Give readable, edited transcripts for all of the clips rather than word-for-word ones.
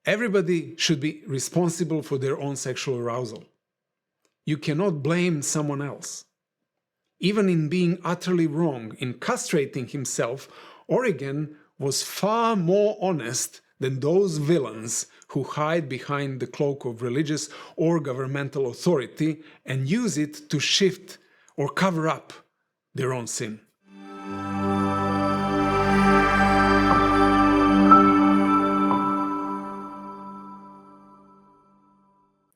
Everybody should be responsible for their own sexual arousal. You cannot blame someone else. Even in being utterly wrong in castrating himself, Origen was far more honest than those villains who hide behind the cloak of religious or governmental authority and use it to shift or cover up their own sin.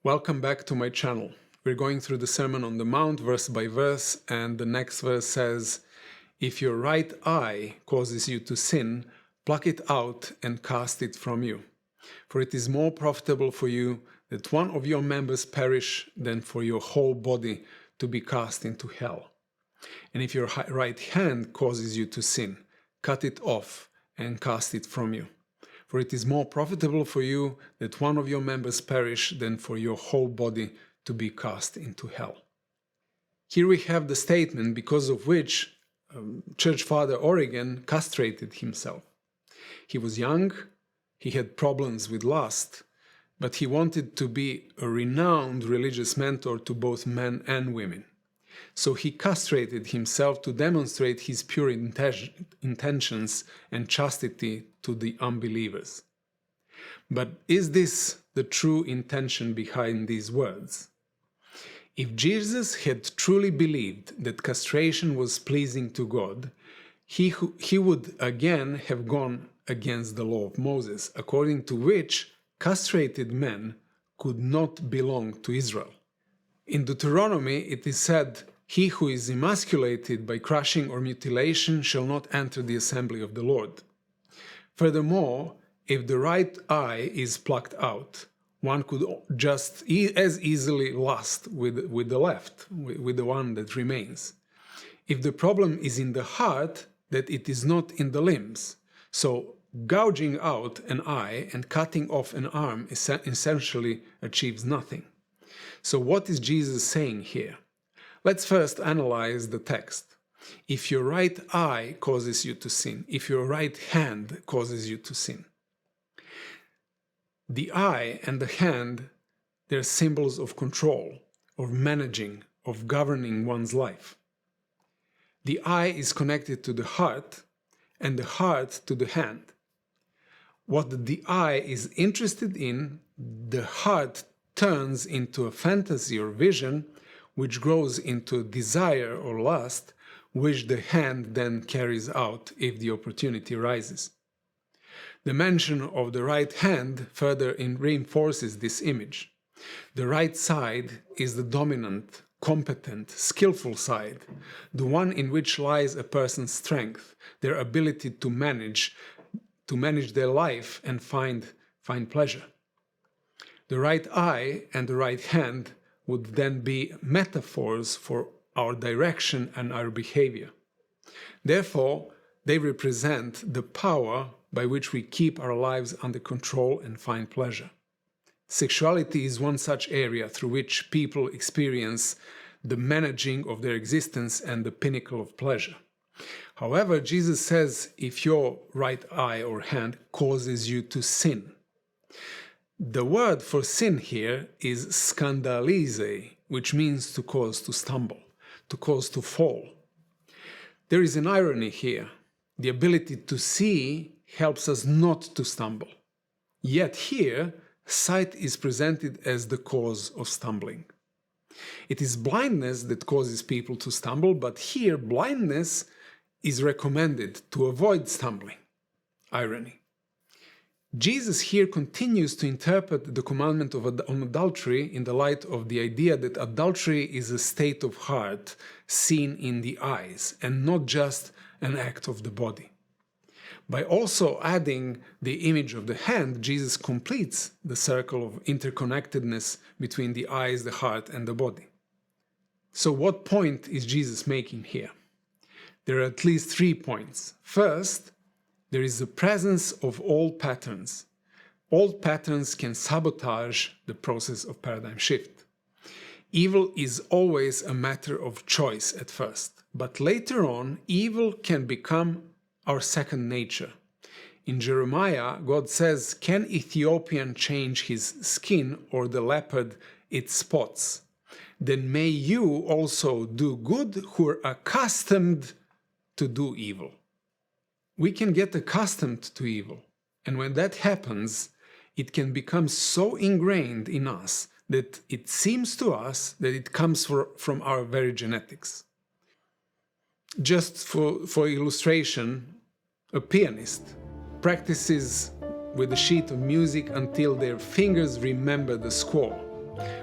Welcome back to my channel. We're going through the Sermon on the Mount verse by verse, and the next verse says, "If your right eye causes you to sin, pluck it out and cast it from you. For it is more profitable for you that one of your members perish than for your whole body to be cast into hell. And if your right hand causes you to sin, cut it off and cast it from you. For it is more profitable for you that one of your members perish than for your whole body to be cast into hell." Here we have the statement because of which Church Father Origen castrated himself. He was young, he had problems with lust, but he wanted to be a renowned religious mentor to both men and women. So he castrated himself to demonstrate his pure intentions and chastity to the unbelievers. But is this the true intention behind these words? If Jesus had truly believed that castration was pleasing to God, he would again have gone against the law of Moses, according to which castrated men could not belong to Israel. In Deuteronomy it is said, "He who is emasculated by crushing or mutilation shall not enter the assembly of the Lord." Furthermore, if the right eye is plucked out, one could just as easily lust with the left, with the one that remains. If the problem is in the heart, that it is not in the limbs. So gouging out an eye and cutting off an arm essentially achieves nothing. So what is Jesus saying here? Let's first analyze the text. If your right eye causes you to sin, if your right hand causes you to sin. The eye and the hand, they're symbols of control, of managing, of governing one's life. The eye is connected to the heart, and the heart to the hand. What the eye is interested in, the heart turns into a fantasy or vision, which grows into desire or lust, which the hand then carries out if the opportunity rises. The mention of the right hand further reinforces this image. The right side is the dominant, competent, skillful side, the one in which lies a person's strength, their ability to manage their life and find pleasure. The right eye and the right hand would then be metaphors for our direction and our behavior. Therefore, they represent the power by which we keep our lives under control and find pleasure. Sexuality is one such area through which people experience the managing of their existence and the pinnacle of pleasure. However, Jesus says, if your right eye or hand causes you to sin. The word for sin here is skandalize, which means to cause to stumble, to cause to fall. There is an irony here. The ability to see helps us not to stumble. Yet here, sight is presented as the cause of stumbling. It is blindness that causes people to stumble, but here blindness is recommended to avoid stumbling. Irony. Jesus here continues to interpret the commandment on adultery in the light of the idea that adultery is a state of heart seen in the eyes and not just an act of the body. By also adding the image of the hand, Jesus completes the circle of interconnectedness between the eyes, the heart, and the body. So what point is Jesus making here? There are at least 3 points. First, there is the presence of old patterns. Old patterns can sabotage the process of paradigm shift. Evil is always a matter of choice at first, but later on, evil can become our second nature. In Jeremiah, God says, "Can Ethiopian change his skin or the leopard its spots? Then may you also do good who are accustomed to do evil." We can get accustomed to evil, and when that happens, it can become so ingrained in us that it seems to us that it comes from our very genetics. Just for illustration, a pianist practices with a sheet of music until their fingers remember the score.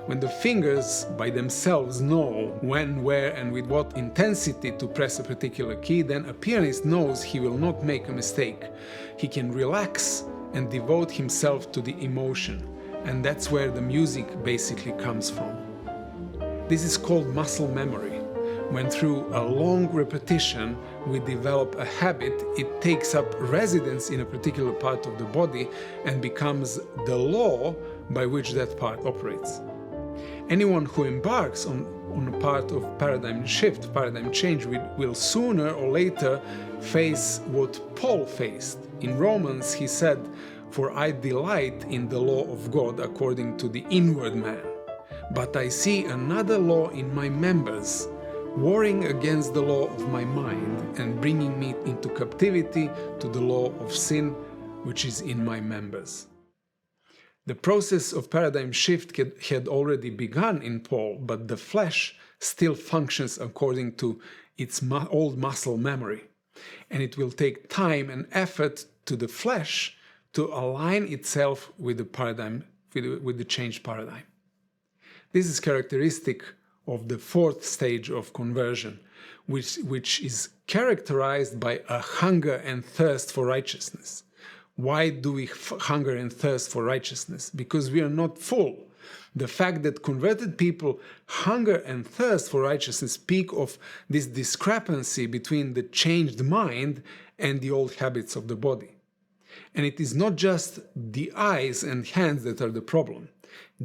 When the fingers by themselves know when, where, and with what intensity to press a particular key, then a pianist knows he will not make a mistake. He can relax and devote himself to the emotion, and that's where the music basically comes from. This is called muscle memory. When through a long repetition we develop a habit, it takes up residence in a particular part of the body and becomes the law by which that part operates. Anyone who embarks on a part of paradigm shift, paradigm change, will sooner or later face what Paul faced. In Romans he said, "For I delight in the law of God according to the inward man, but I see another law in my members, warring against the law of my mind and bringing me into captivity to the law of sin which is in my members." The process of paradigm shift had already begun in Paul, but the flesh still functions according to its old muscle memory, and it will take time and effort to the flesh to align itself with the paradigm, with the changed paradigm. This is characteristic of the fourth stage of conversion, which is characterized by a hunger and thirst for righteousness. Why do we hunger and thirst for righteousness? Because we are not full. The fact that converted people hunger and thirst for righteousness speak of this discrepancy between the changed mind and the old habits of the body. And it is not just the eyes and hands that are the problem.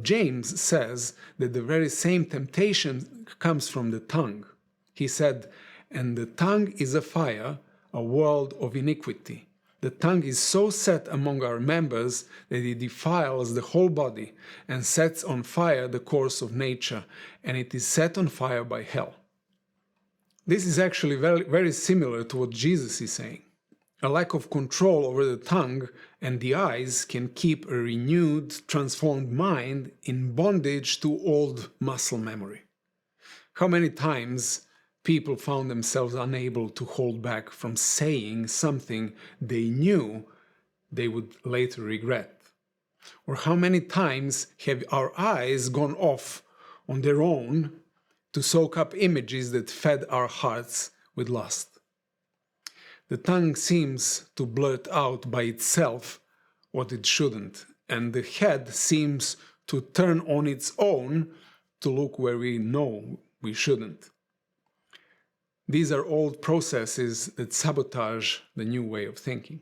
James says that the very same temptation comes from the tongue. He said, "And the tongue is a fire, a world of iniquity. The tongue is so set among our members that it defiles the whole body and sets on fire the course of nature, and it is set on fire by hell." This is actually very, very similar to what Jesus is saying. A lack of control over the tongue and the eyes can keep a renewed, transformed mind in bondage to old muscle memory. How many times people found themselves unable to hold back from saying something they knew they would later regret? Or how many times have our eyes gone off on their own to soak up images that fed our hearts with lust? The tongue seems to blurt out by itself what it shouldn't, and the head seems to turn on its own to look where we know we shouldn't. These are old processes that sabotage the new way of thinking.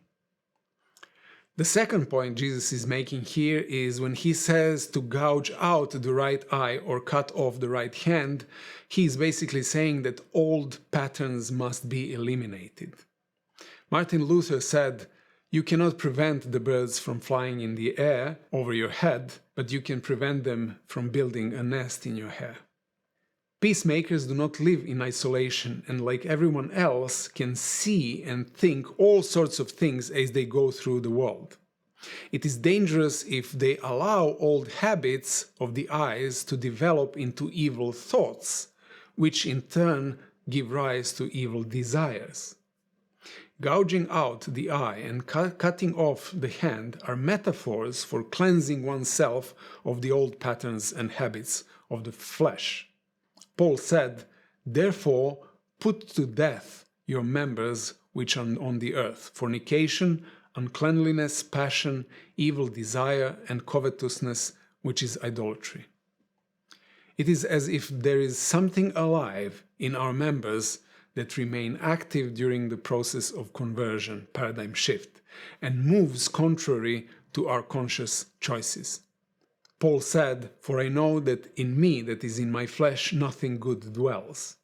The second point Jesus is making here is when he says to gouge out the right eye or cut off the right hand, he is basically saying that old patterns must be eliminated. Martin Luther said, "You cannot prevent the birds from flying in the air over your head, but you can prevent them from building a nest in your hair." Peacemakers do not live in isolation and, like everyone else, can see and think all sorts of things as they go through the world. It is dangerous if they allow old habits of the eyes to develop into evil thoughts, which in turn give rise to evil desires. Gouging out the eye and cutting off the hand are metaphors for cleansing oneself of the old patterns and habits of the flesh. Paul said, "Therefore put to death your members which are on the earth, fornication, uncleanliness, passion, evil desire, and covetousness, which is idolatry." It is as if there is something alive in our members that remain active during the process of conversion, paradigm shift, and moves contrary to our conscious choices. Paul said, "For I know that in me, that is in my flesh, nothing good dwells.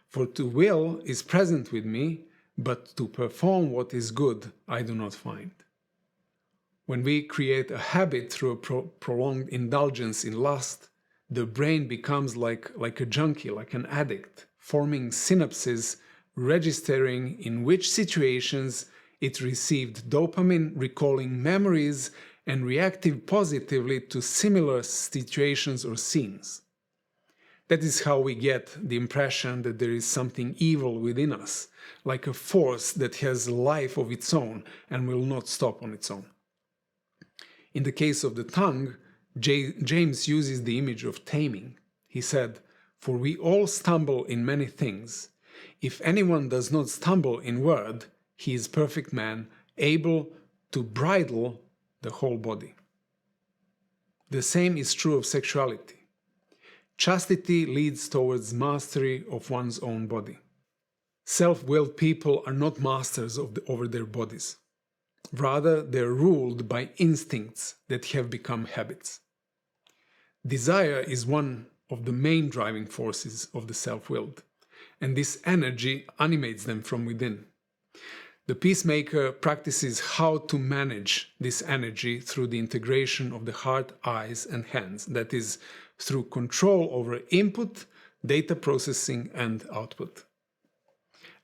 For to will is present with me, but to perform what is good I do not find." When we create a habit through a prolonged indulgence in lust, the brain becomes like a junkie, like an addict, forming synapses registering in which situations it received dopamine, recalling memories, and reacting positively to similar situations or scenes. That is how we get the impression that there is something evil within us, like a force that has a life of its own and will not stop on its own. In the case of the tongue, James uses the image of taming. He said, "For we all stumble in many things. If anyone does not stumble in word, he is perfect man, able to bridle the whole body." The same is true of sexuality. Chastity leads towards mastery of one's own body. Self-willed people are not masters over their bodies. Rather, they are ruled by instincts that have become habits. Desire is one of the main driving forces of the self-willed, and this energy animates them from within. The peacemaker practices how to manage this energy through the integration of the heart, eyes, and hands, that is, through control over input, data processing, and output.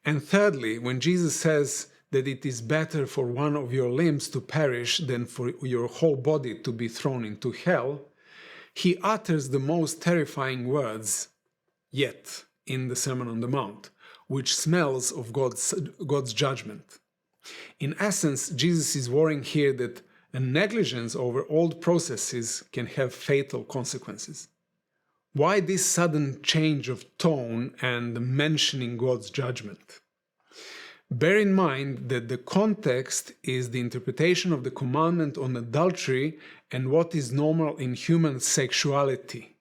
And thirdly, when Jesus says that it is better for one of your limbs to perish than for your whole body to be thrown into hell, he utters the most terrifying words yet in the Sermon on the Mount, which smells of God's judgment. In essence, Jesus is warning here that a negligence over old processes can have fatal consequences. Why this sudden change of tone and mentioning God's judgment? Bear in mind that the context is the interpretation of the commandment on adultery and what is normal in human sexuality.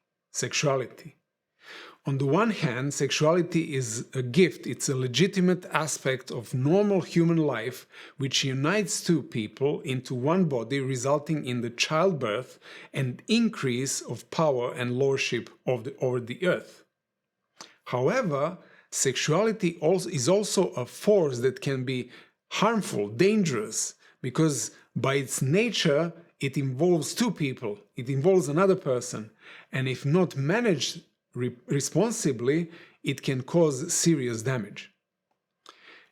On the one hand, sexuality is a gift, it's a legitimate aspect of normal human life which unites two people into one body, resulting in the childbirth and increase of power and lordship over the earth. However, sexuality is also a force that can be harmful, dangerous, because by its nature it involves two people, it involves another person, and if not managed responsibly, it can cause serious damage.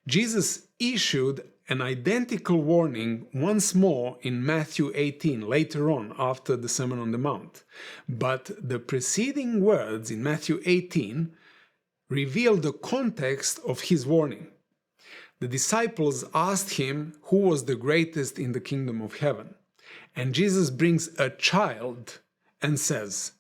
Jesus issued an identical warning once more in Matthew 18, later on, after the Sermon on the Mount. But the preceding words in Matthew 18 reveal the context of his warning. The disciples asked him who was the greatest in the kingdom of heaven. And Jesus brings a child and says,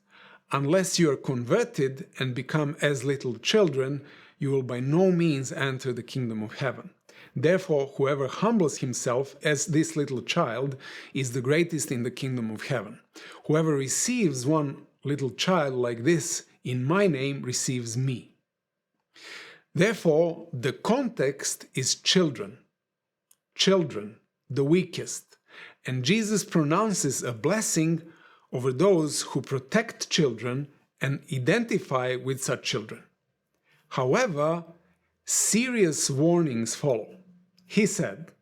"Unless you are converted and become as little children, you will by no means enter the kingdom of heaven. Therefore, whoever humbles himself as this little child is the greatest in the kingdom of heaven. Whoever receives one little child like this in my name receives me." Therefore, the context is children, the weakest, and Jesus pronounces a blessing over those who protect children and identify with such children. However, serious warnings follow. He said,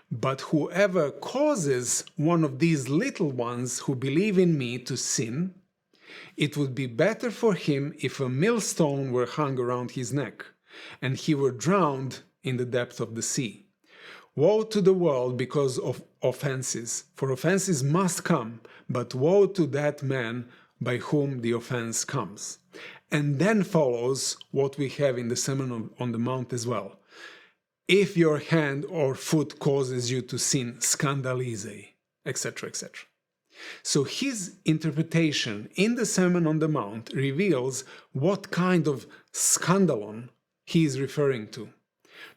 "But whoever causes one of these little ones who believe in me to sin, it would be better for him if a millstone were hung around his neck, and he were drowned in the depth of the sea. Woe to the world because of offenses, for offenses must come, but woe to that man by whom the offense comes." And then follows what we have in the Sermon on the Mount as well. "If your hand or foot causes you to sin, scandalize," etc., etc. So his interpretation in the Sermon on the Mount reveals what kind of scandalon he is referring to.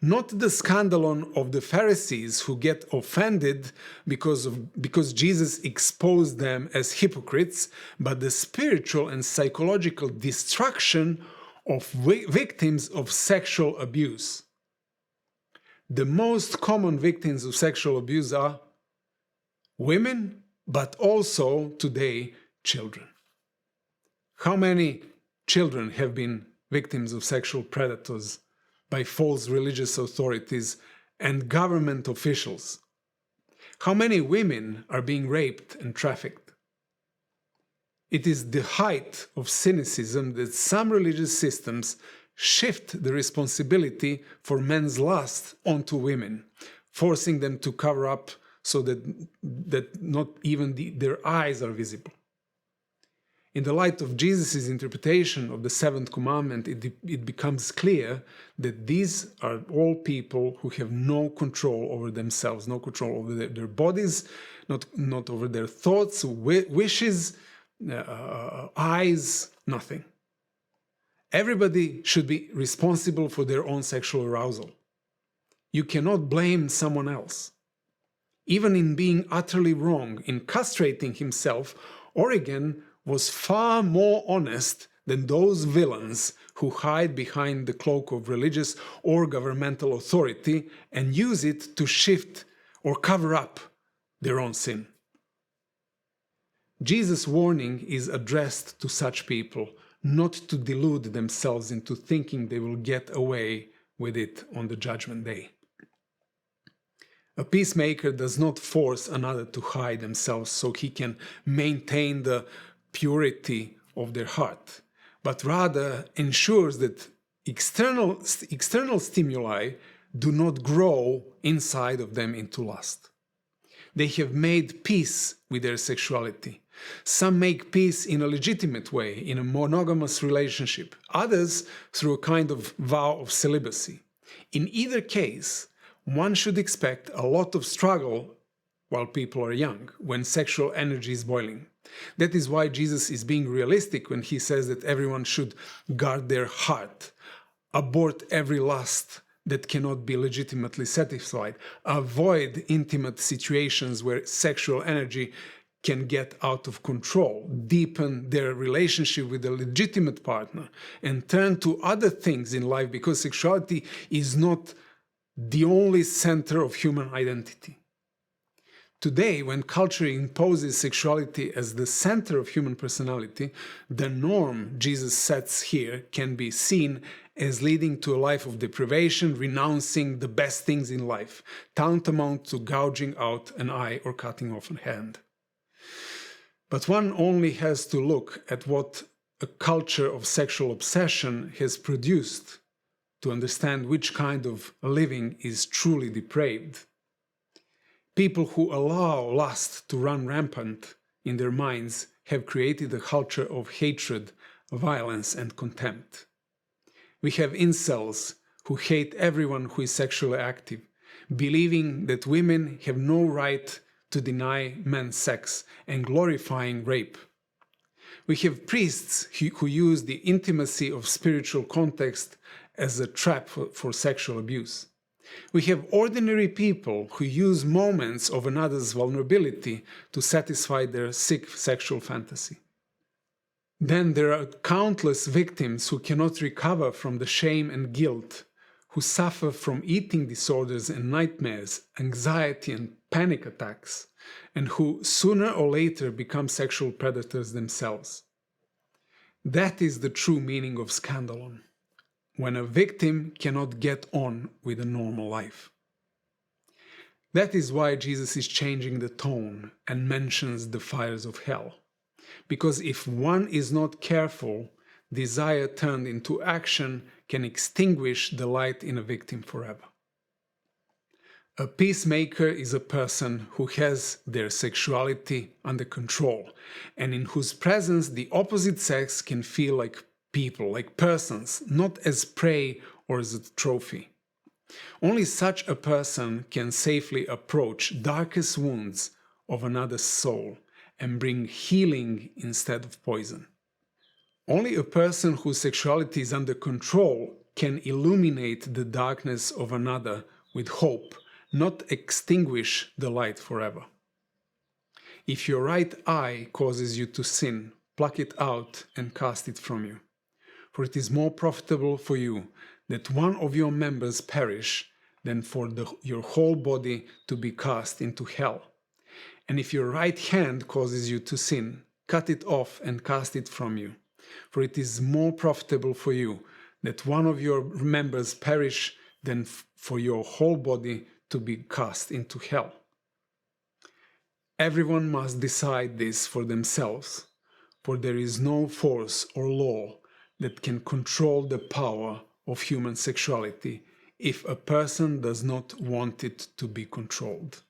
Not the scandalon of the Pharisees who get offended because Jesus exposed them as hypocrites, but the spiritual and psychological destruction of victims of sexual abuse. The most common victims of sexual abuse are women, but also today children. How many children have been victims of sexual predators by false religious authorities and government officials? How many women are being raped and trafficked? It is the height of cynicism that some religious systems shift the responsibility for men's lust onto women, forcing them to cover up so that not even their eyes are visible. In the light of Jesus' interpretation of the seventh commandment, it becomes clear that these are all people who have no control over themselves, no control over their bodies, not over their thoughts, wishes, eyes, nothing. Everybody should be responsible for their own sexual arousal. You cannot blame someone else. Even in being utterly wrong, in castrating himself, Origen was far more honest than those villains who hide behind the cloak of religious or governmental authority and use it to shift or cover up their own sin. Jesus' warning is addressed to such people, not to delude themselves into thinking they will get away with it on the judgment day. A peacemaker does not force another to hide themselves so he can maintain the purity of their heart, but rather ensures that external stimuli do not grow inside of them into lust. They have made peace with their sexuality. Some make peace in a legitimate way, in a monogamous relationship, others through a kind of vow of celibacy. In either case, one should expect a lot of struggle while people are young, when sexual energy is boiling. That is why Jesus is being realistic when he says that everyone should guard their heart, abort every lust that cannot be legitimately satisfied, avoid intimate situations where sexual energy can get out of control, deepen their relationship with a legitimate partner, and turn to other things in life, because sexuality is not the only center of human identity. Today, when culture imposes sexuality as the center of human personality, the norm Jesus sets here can be seen as leading to a life of deprivation, renouncing the best things in life, tantamount to gouging out an eye or cutting off a hand. But one only has to look at what a culture of sexual obsession has produced to understand which kind of living is truly depraved. People who allow lust to run rampant in their minds have created a culture of hatred, violence, and contempt. We have incels who hate everyone who is sexually active, believing that women have no right to deny men sex and glorifying rape. We have priests who use the intimacy of spiritual context as a trap for sexual abuse. We have ordinary people who use moments of another's vulnerability to satisfy their sick sexual fantasy. Then there are countless victims who cannot recover from the shame and guilt, who suffer from eating disorders and nightmares, anxiety and panic attacks, and who sooner or later become sexual predators themselves. That is the true meaning of scandalon, when a victim cannot get on with a normal life. That is why Jesus is changing the tone and mentions the fires of hell. Because if one is not careful, desire turned into action can extinguish the light in a victim forever. A peacemaker is a person who has their sexuality under control, and in whose presence the opposite sex can feel like people, like persons, not as prey or as a trophy. Only such a person can safely approach darkest wounds of another's soul and bring healing instead of poison. Only a person whose sexuality is under control can illuminate the darkness of another with hope, not extinguish the light forever. If your right eye causes you to sin, pluck it out and cast it from you. For it is more profitable for you that one of your members perish than for your whole body to be cast into hell. And if your right hand causes you to sin, cut it off and cast it from you. For it is more profitable for you that one of your members perish than for your whole body to be cast into hell. Everyone must decide this for themselves, for there is no force or law that can control the power of human sexuality if a person does not want it to be controlled.